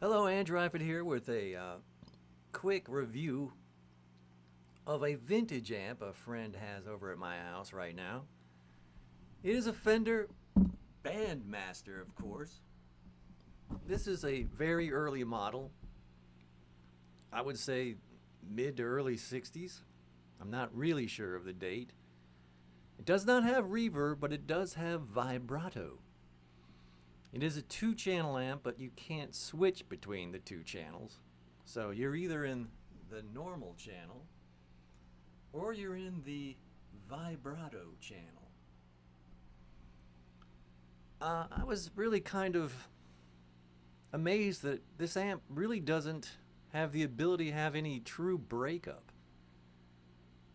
Hello, Andrew Eifert here with a quick review of a vintage amp a friend has over at my house right now. It is a Fender Bandmaster, of course. This is a very early model. I would say mid to early 60s. I'm not really sure of the date. It does not have reverb, but it does have vibrato. It is a 2-channel amp, but you can't switch between the 2 channels. So you're either in the normal channel or you're in the vibrato channel. I was really kind of amazed that this amp really doesn't have the ability to have any true breakup.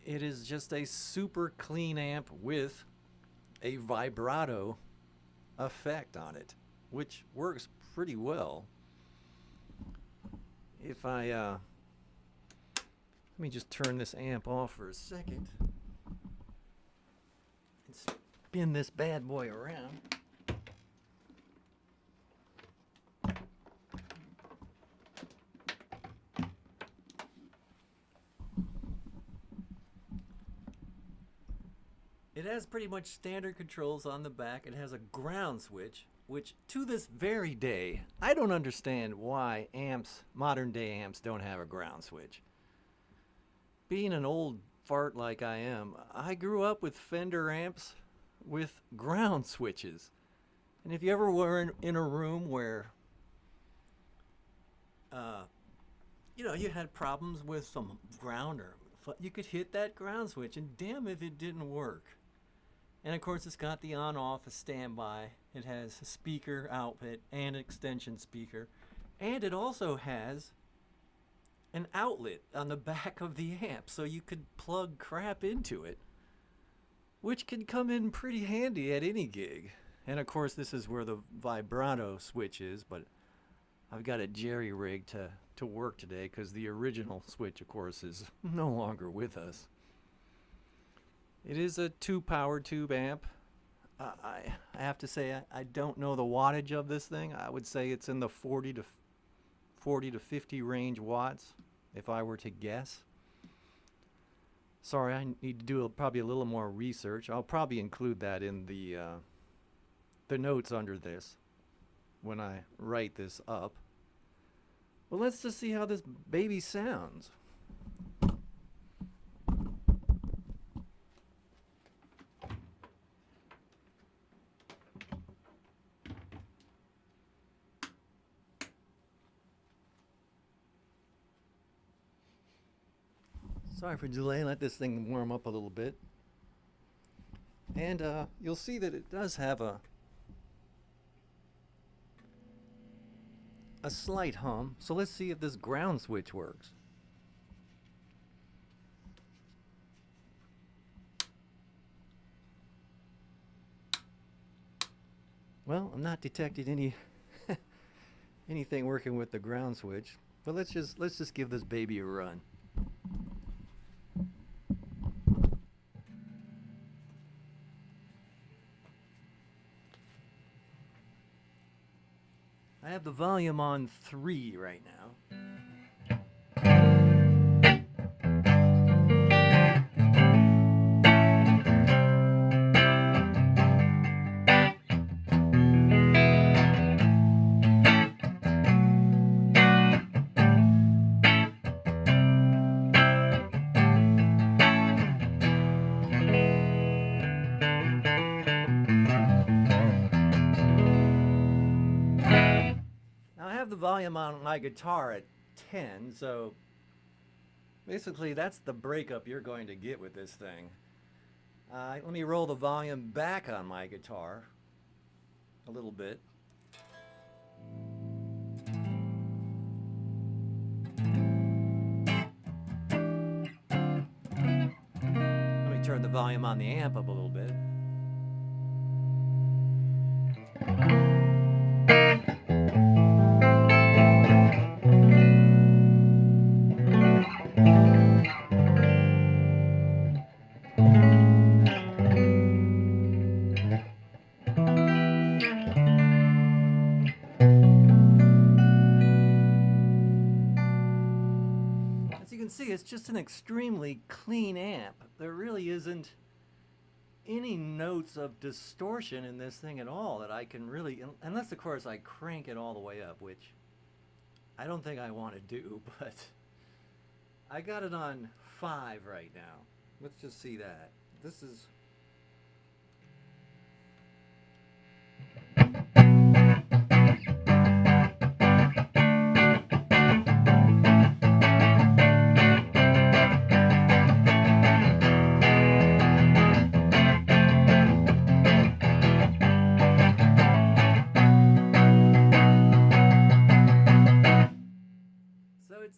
It is just a super clean amp with a vibrato effect on it, which works pretty well. If I let me just turn this amp off for a second and spin this bad boy around. It has pretty much standard controls on the back. It has a ground switch, which to this very day, I don't understand why amps, modern day amps, don't have a ground switch. Being an old fart like I am, I grew up with Fender amps with ground switches. And if you ever were in a room where, you had problems with some ground, or you could hit that ground switch and damn if it didn't work. And of course it's got the on-off, a standby. It has a speaker output and an extension speaker. And it also has an outlet on the back of the amp, so you could plug crap into it, which can come in pretty handy at any gig. And of course this is where the vibrato switch is, but I've got it jerry-rigged to work today because the original switch, of course, is no longer with us. It is a 2-power tube amp. I have to say I don't know the wattage of this thing. I would say it's in the 40 to 50 range watts, if I were to guess. Sorry, I need to do probably a little more research. I'll probably include that in the notes under this when I write this up. Well, let's just see how this baby sounds. Sorry for delay. Let this thing warm up a little bit. And you'll see that it does have a slight hum. So let's see if this ground switch works. Well, I'm not detecting anything working with the ground switch. But let's just give this baby a run. I have the volume on 3 right now. The volume on my guitar at 10, so basically that's the breakup you're going to get with this thing. Let me roll the volume back on my guitar a little bit. Let me turn the volume on the amp up a little bit. see, it's just an extremely clean amp. There really isn't any notes of distortion in this thing at all that I can really, unless of course I crank it all the way up, which I don't think I want to do, but I got it on 5 right now. Let's just see that. This is...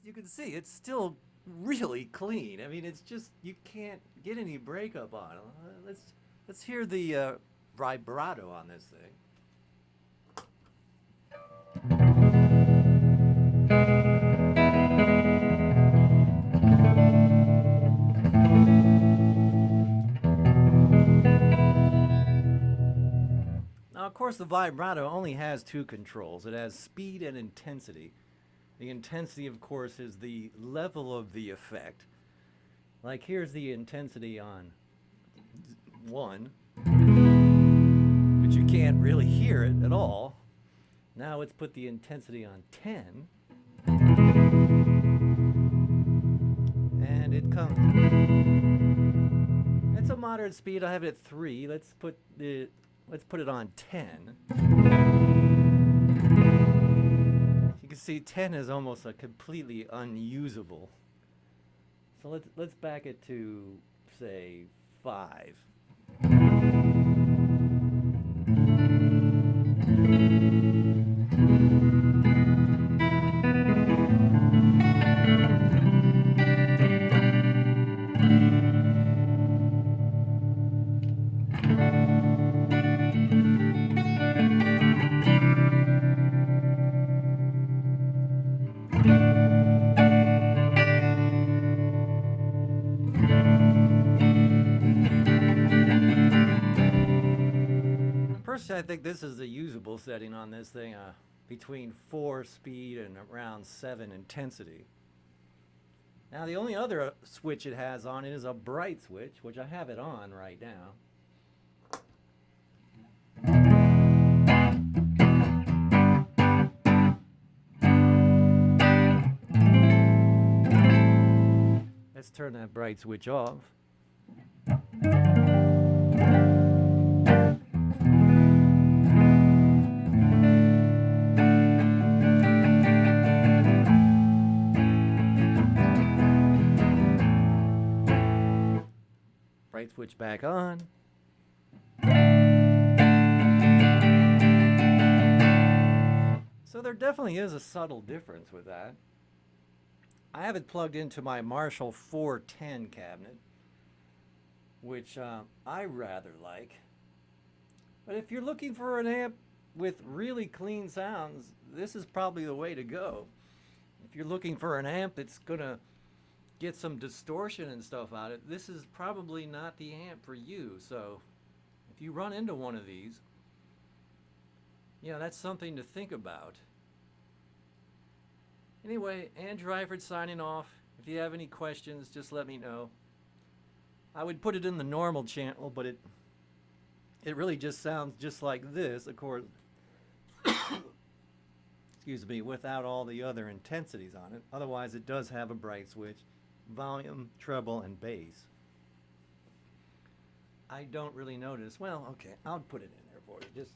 you can see it's still really clean. I mean, it's just, you can't get any breakup on it. Let's hear the vibrato on this thing. Now, of course, the vibrato only has 2 controls. It has speed and intensity. The intensity, of course, is the level of the effect. Like, here's the intensity on 1, but you can't really hear it at all. Now let's put the intensity on 10. And it comes. It's a moderate speed. I have it at 3. Let's put it on 10. You can see 10 is almost a completely unusable. So let's back it to, say, 5. Personally, I think this is the usable setting on this thing, between 4 speed and around 7 intensity. Now, the only other switch it has on it is a bright switch, which I have it on right now. Let's turn that bright switch off. Bright switch back on. So there definitely is a subtle difference with that. I have it plugged into my Marshall 410 cabinet, which I rather like. But if you're looking for an amp with really clean sounds, this is probably the way to go. If you're looking for an amp that's gonna get some distortion and stuff out of it, this is probably not the amp for you. So if you run into one of these, yeah, that's something to think about. Anyway, Andrew Eifert signing off. If you have any questions, just let me know. I would put it in the normal channel, but it really just sounds just like this, of course. Excuse me, without all the other intensities on it. Otherwise, it does have a bright switch, volume, treble, and bass. I don't really notice. Well, okay, I'll put it in there for you. Just...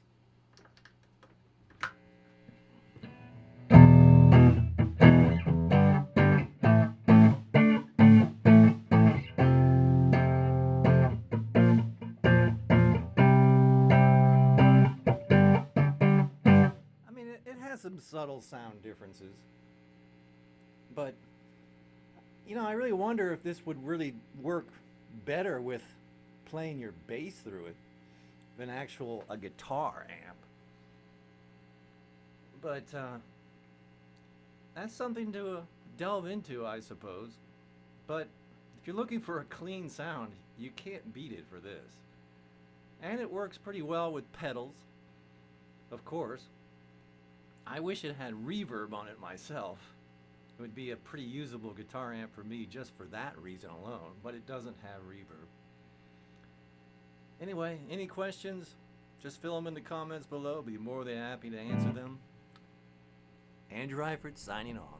some subtle sound differences, but you know, I really wonder if this would really work better with playing your bass through it than a guitar amp. But that's something to delve into, I suppose. But if you're looking for a clean sound, you can't beat it for this. And it works pretty well with pedals, of course. I wish it had reverb on it myself. It would be a pretty usable guitar amp for me just for that reason alone, but it doesn't have reverb. Anyway, any questions? Just fill them in the comments below. Be more than happy to answer them. Andrew Eifert signing off.